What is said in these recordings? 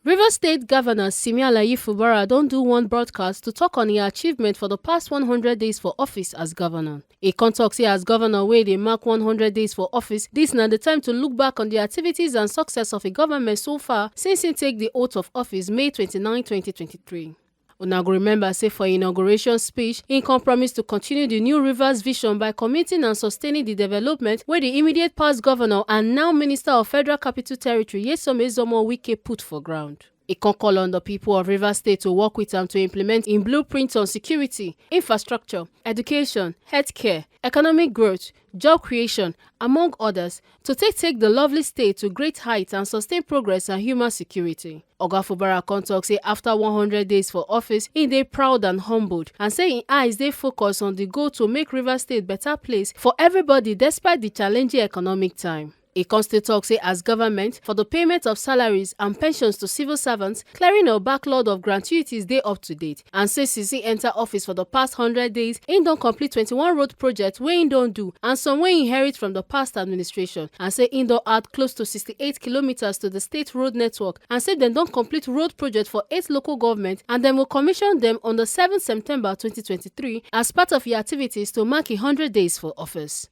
Rivers State Governor Simialayi Fubara don do one broadcast to talk on im achievement for the past 100 days for office as governor. E con tok say as governor wey dey mark 100 days for office, dis na the time to look back on the activities and success of a government so far since im take the oath of office May 29, 2023. Una go remember say for inauguration speech, im come promise to continue the new Rivers vision by committing and sustaining the development wey the immediate past governor and now Minister of Federal Capital Territory Nyesom Wike put for ground. E con call on the people of Rivers State to work with am to implement im blueprint on security, infrastructure, education, healthcare, economic growth, job creation, among others, to take the lovely state to great heights and sustain progress and human security. Oga Fubara con tok say after 100 days for office, im dey proud and humbled and say im eyes dey focused on the goal to make Rivers State better place for everybody despite the challenging economic time. E con still tok say as government, for the payment of salaries and pensions to civil servants, clearing a backlog of gratuities dey up to date, and say since im enter office for the past 100 days, im don complete 21 road projects wey im don do and some wey im inherit from the past administration, and say im don add close to 68 kilometers to the state road network, and say dem don complete road projects for 8 local governments and dem will commission dem on the 7th September 2023 as part of im activities to mark 100 days for office.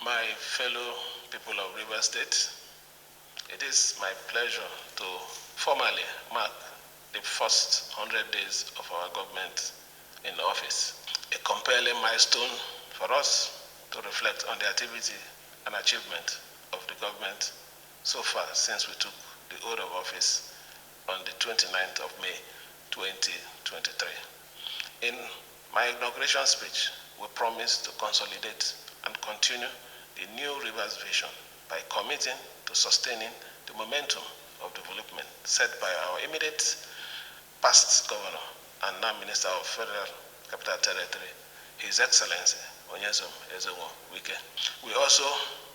My fellow people of Rivers State, it is my pleasure to formally mark the first 100 days of our government in office, a compelling milestone for us to reflect on the activity and achievement of the government so far since we took the oath of office on the 29th of May 2023. In my inauguration speech, we promised to consolidate and continue the new Rivers vision by committing to sustaining the momentum of development set by our immediate past governor and now Minister of Federal Capital Territory, His Excellency Nyesom Wike. We also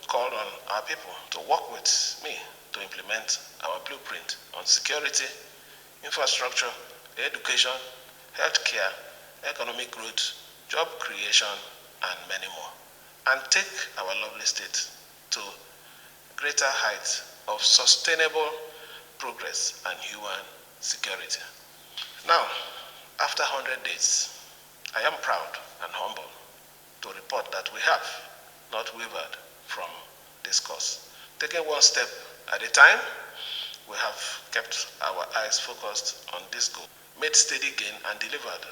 called on our people to work with me to implement our blueprint on security, infrastructure, education, healthcare, economic growth, job creation, and many more, and take our lovely state to greater heights of sustainable progress and human security. Now, after 100 days, I am proud and humble to report that we have not wavered from this course. Taking one step at a time, we have kept our eyes focused on this goal, made steady gain and delivered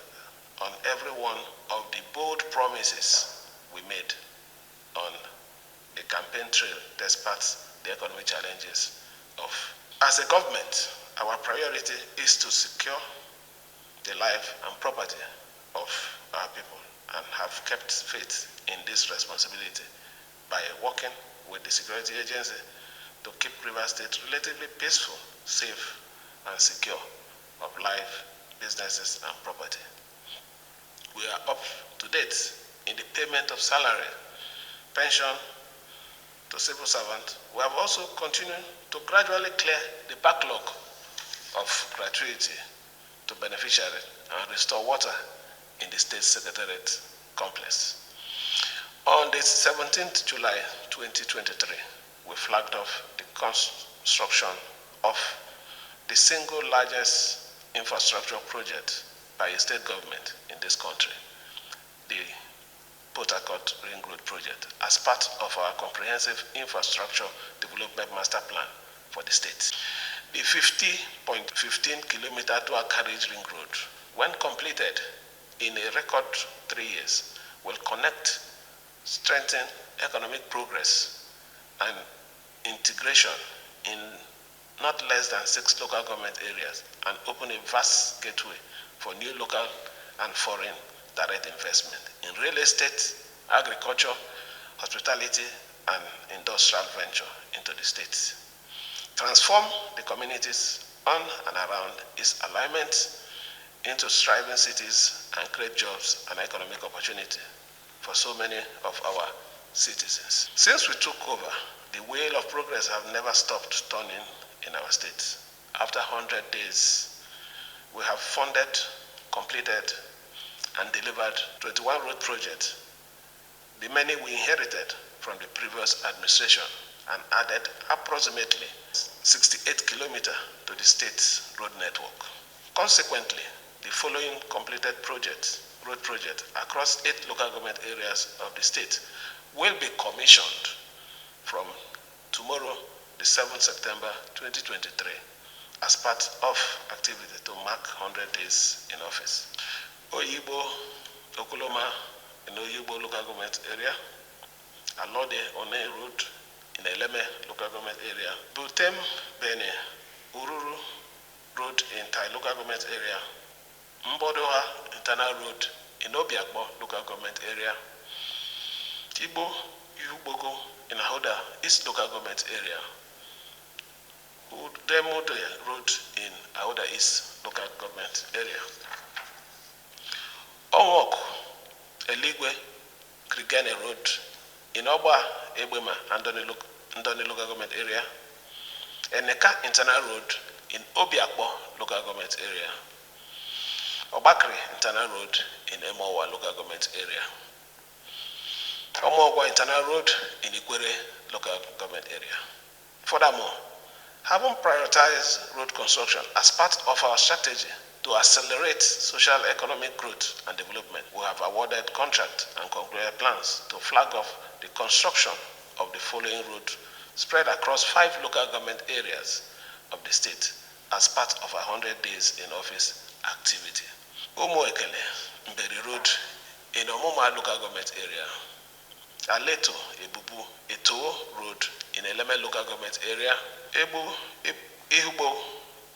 on every one of the bold promises we made on the campaign trail despite the economic challenges of. As a government, our priority is to secure the life and property of our people and have kept faith in this responsibility by working with the security agency to keep Rivers State relatively peaceful, safe, and secure of life, businesses, and property. We are up to date in the payment of salary, pension to civil servants. We have also continued to gradually clear the backlog of gratuity to beneficiaries and restore water in the State Secretariat complex. On the 17th July 2023, we flagged off the construction of the single largest infrastructure project by a state government in this country, the Port Harcourt Ring Road project, as part of our comprehensive infrastructure development master plan for the state. The 50.15 kilometer dual carriage ring road, when completed in a record 3 years, will connect, strengthen economic progress and integration in not less than 6 local government areas and open a vast gateway for new local and foreign direct investment in real estate, agriculture, hospitality, and industrial venture into the state. Transform the communities on and around its alignment into thriving cities and create jobs and economic opportunity for so many of our citizens. Since we took over, the wheel of progress have never stopped turning in our state. After 100 days, we have funded, completed, and delivered 21 road projects, the many we inherited from the previous administration, and added approximately 68 kilometers to the state road network. Consequently, the following completed road projects across 8 local government areas of the state will be commissioned from tomorrow, the 7th September 2023, as part of activity to mark 100 days in office. Oyibo, Okoloma in Oyibo local government area, Alode One Road in Eleme local government area, Butem Bene, Ururu Road in Tai local government area, Mbodoha Internal Road in Obiakbo local government area, Tibo Yubogo in Ahoda East local government area, Udemode Road in Ahoda East local government area, Onwok Eligwe Krigene Road in Oba Ebema and Ndoni local government area, Eneka Internal Road in Obiakbo local government area, Obakri Internal Road in Emowa local government area, Omogwa Internal Road in Ikwere local government area. Furthermore, having prioritized road construction as part of our strategy to accelerate social economic growth and development, we have awarded contract and concluded plans to flag off the construction of the following road spread across 5 local government areas of the state as part of a 100 days in office activity. Umo Ekele, Mberi Road in Omoma local government area, Aleto, Ebubu, Eto Road in Eleme local government area, Ihubo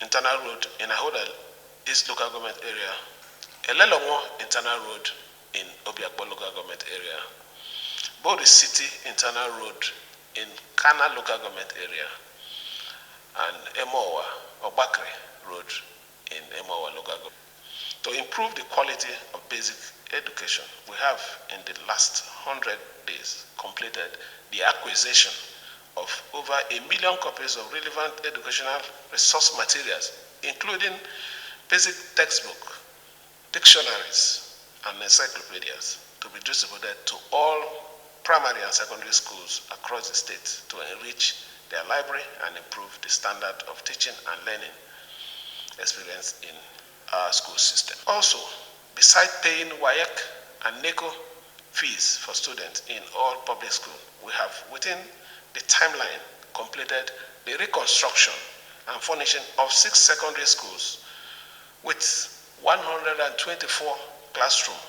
Internal Road in Ahoda East local government area, Elelongo Internal Road in Obiakbo local government area, Bori City Internal Road in Kana local government area, and Emowa Obakre Road in Emowa local government. To improve the quality of basic education, we have in the last 100 days completed the acquisition of over 1 million copies of relevant educational resource materials, including basic textbook, dictionaries, and encyclopedias to be distributed to all primary and secondary schools across the state to enrich their library and improve the standard of teaching and learning experience in our school system. Also, besides paying WAEC and NECO fees for students in all public schools, we have within the timeline completed the reconstruction and furnishing of 6 secondary schools with 124 classrooms,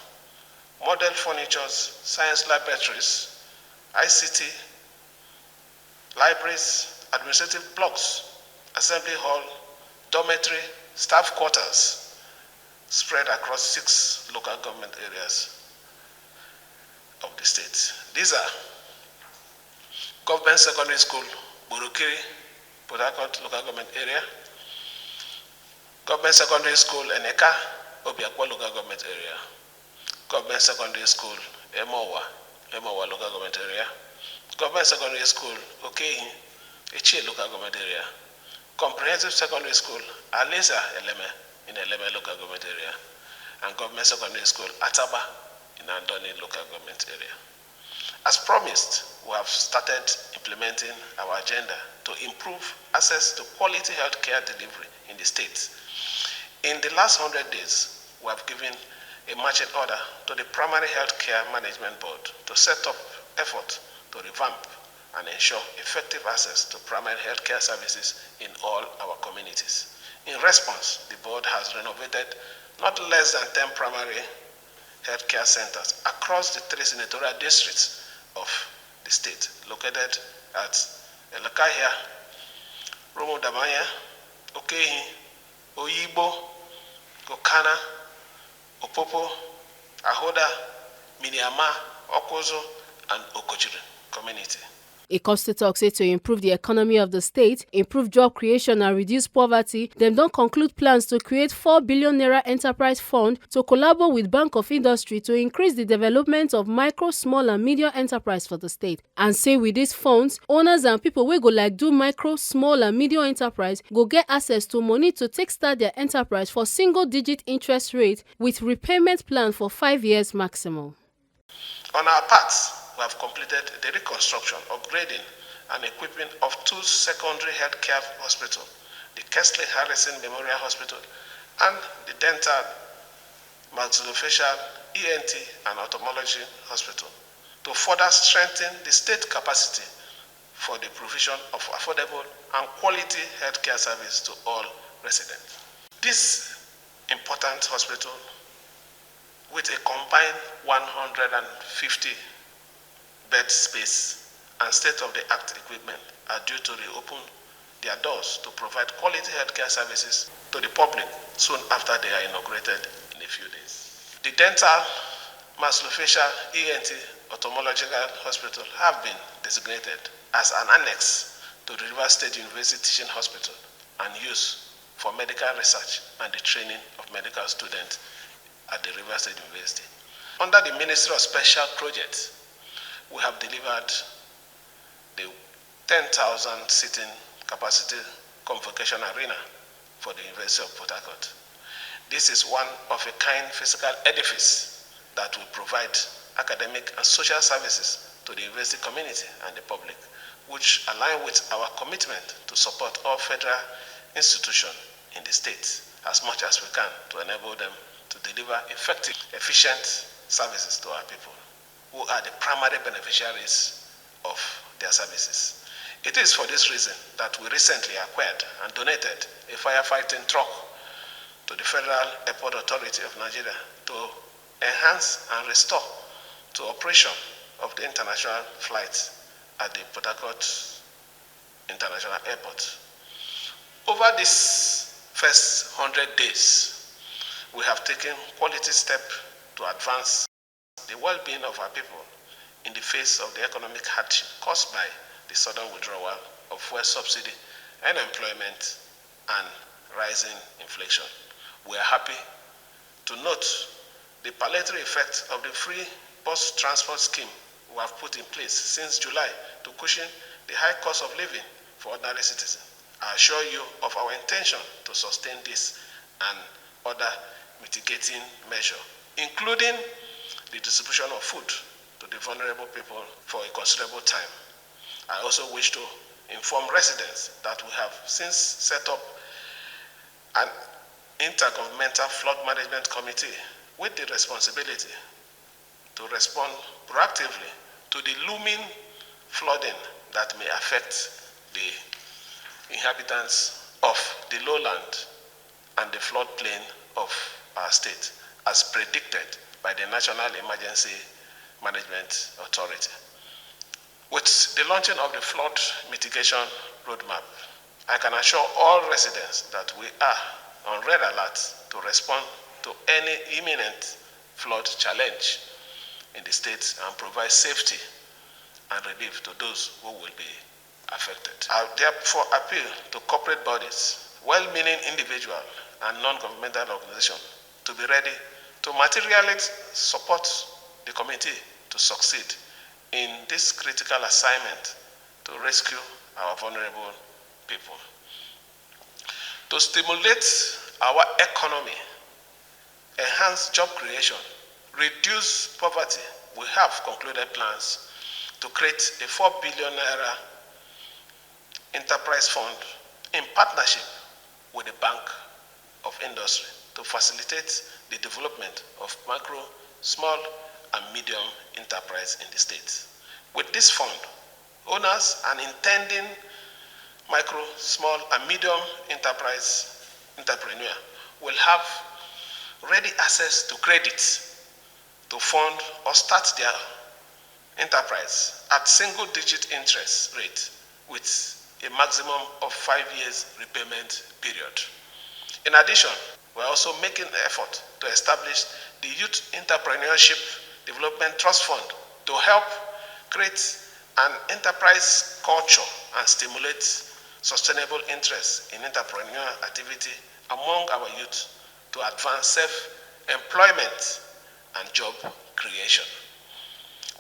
model furnitures, science laboratories, ICT, libraries, administrative blocks, assembly hall, dormitory, staff quarters, spread across 6 local government areas of the state. These are Government Secondary School, Burukiri, Port Harcourt local government area, Government Secondary School, Eneka, Obiakwa local government area, Government Secondary School, Emowa local government area, Government Secondary School, Okehi, Echie local government area, Comprehensive Secondary School, Alesa Eleme in Eleme local government area, and Government Secondary School, Ataba in Andoni local government area. As promised, we have started implementing our agenda to improve access to quality healthcare delivery in the state. In the last 100 days, we have given a marching order to the Primary Healthcare Management Board to set up effort to revamp and ensure effective access to primary healthcare services in all our communities. In response, the board has renovated not less than 10 primary healthcare centers across the 3 senatorial districts of the state, located at Elekahia, Romo Damaya, Okehi, Oyibo, Kokana, Opopo, Ahoda, Miniama, Okozo, and Okojiri community. Ikosti tok say to improve the economy of the state, improve job creation and reduce poverty, dem don conclude plans to create 4 billion naira enterprise fund to collabo with Bank of Industry to increase the development of micro, small and medium enterprise for the state. And say with these funds, owners and people wey go like do micro, small and medium enterprise go get access to money to take start their enterprise for single-digit interest rate with repayment plan for 5 years maximum. On our part, we have completed the reconstruction, upgrading, and equipping of 2 secondary healthcare hospitals, the Kesley Harrison Memorial Hospital, and the dental, maxillofacial, ENT, and ophthalmology hospital, to further strengthen the state capacity for the provision of affordable and quality healthcare service to all residents. This important hospital, with a combined 150 bed space and state-of-the-art equipment, are due to reopen their doors to provide quality healthcare services to the public soon after they are inaugurated in a few days. The dental, maxillofacial, ENT, ophthalmological hospital have been designated as an annex to the Rivers State University Teaching Hospital and used for medical research and the training of medical students at the Rivers State University. Under the Ministry of Special Projects, we have delivered the 10,000 seating capacity convocation arena for the University of Port Harcourt. This is one of a kind physical edifice that will provide academic and social services to the university community and the public, which align with our commitment to support all federal institutions in the state as much as we can to enable them to deliver effective, efficient services to our people, who are the primary beneficiaries of their services. It is for this reason that we recently acquired and donated a firefighting truck to the Federal Airport Authority of Nigeria to enhance and restore to operation of the international flights at the Port Harcourt International Airport. Over this first 100 days, we have taken quality steps to advance the well-being of our people in the face of the economic hardship caused by the sudden withdrawal of fuel subsidy, unemployment, and rising inflation. We are happy to note the palliative effect of the free bus transport scheme we have put in place since July to cushion the high cost of living for ordinary citizens. I assure you of our intention to sustain this and other mitigating measures, including the distribution of food to the vulnerable people for a considerable time. I also wish to inform residents that we have since set up an intergovernmental flood management committee with the responsibility to respond proactively to the looming flooding that may affect the inhabitants of the lowland and the floodplain of our state, as predicted by the National Emergency Management Authority. With the launching of the flood mitigation roadmap, I can assure all residents that we are on red alert to respond to any imminent flood challenge in the state and provide safety and relief to those who will be affected. I therefore appeal to corporate bodies, well-meaning individuals and non-governmental organizations to be ready to materially support the committee to succeed in this critical assignment to rescue our vulnerable people. To stimulate our economy, enhance job creation, reduce poverty, we have concluded plans to create a 4 billion naira enterprise fund in partnership with the Bank of Industry to facilitate the development of micro, small, and medium enterprise in the state. With this fund, owners and intending micro, small, and medium entrepreneur will have ready access to credit to fund or start their enterprise at single-digit interest rate with a maximum of 5 years repayment period. In addition, we're also making an effort to establish the Youth Entrepreneurship Development Trust Fund to help create an enterprise culture and stimulate sustainable interest in entrepreneurial activity among our youth to advance self-employment and job creation.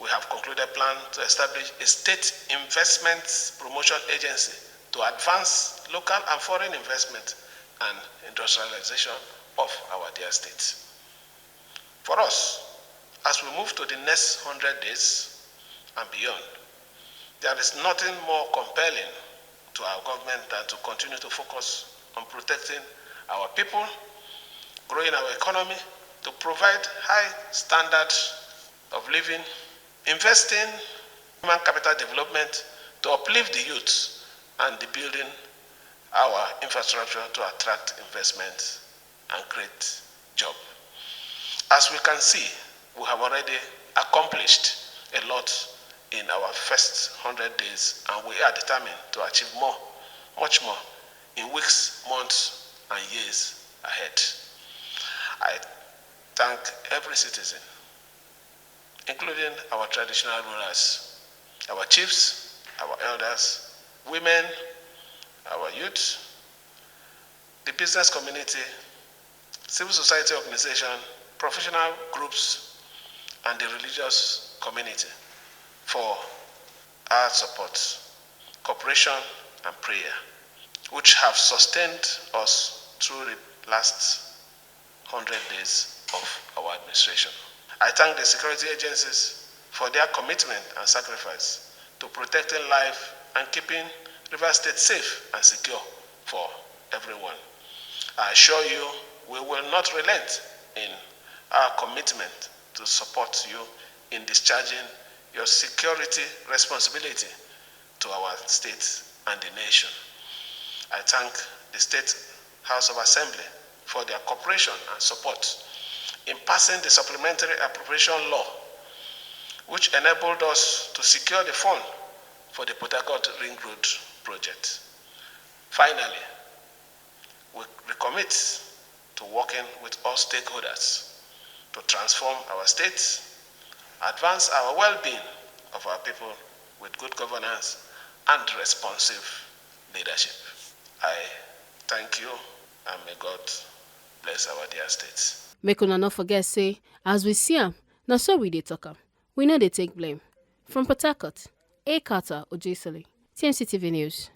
We have concluded a plan to establish a state investment promotion agency to advance local and foreign investment and industrialization of our dear state. For us, as we move to the next 100 days and beyond, There is nothing more compelling to our government than to continue to focus on protecting our people, growing our economy, to provide high standards of living, investing in human capital development to uplift the youth, and the building our infrastructure to attract investment and create jobs. As we can see, we have already accomplished a lot in our first 100 days, and we are determined to achieve more, much more, in weeks, months, and years ahead. I thank every citizen, including our traditional rulers, our chiefs, our elders, women, our youth, the business community, civil society organization, professional groups, and the religious community for our support, cooperation, and prayer, which have sustained us through the last 100 days of our administration. I thank the security agencies for their commitment and sacrifice to protecting life and keeping Rivers State safe and secure for everyone. I assure you, we will not relent in our commitment to support you in discharging your security responsibility to our state and the nation. I thank the State House of Assembly for their cooperation and support in passing the supplementary appropriation law, which enabled us to secure the fund for the Port Harcourt Ring Road project. Finally, we recommit to working with all stakeholders to transform our state, advance our well-being of our people with good governance and responsive leadership. I thank you, and may God bless our dear states. Make una no forget say, as we see am, na so we dey talk am. We no dey take blame. From Port Harcourt, A. Carter Ojesele, TMC TV News.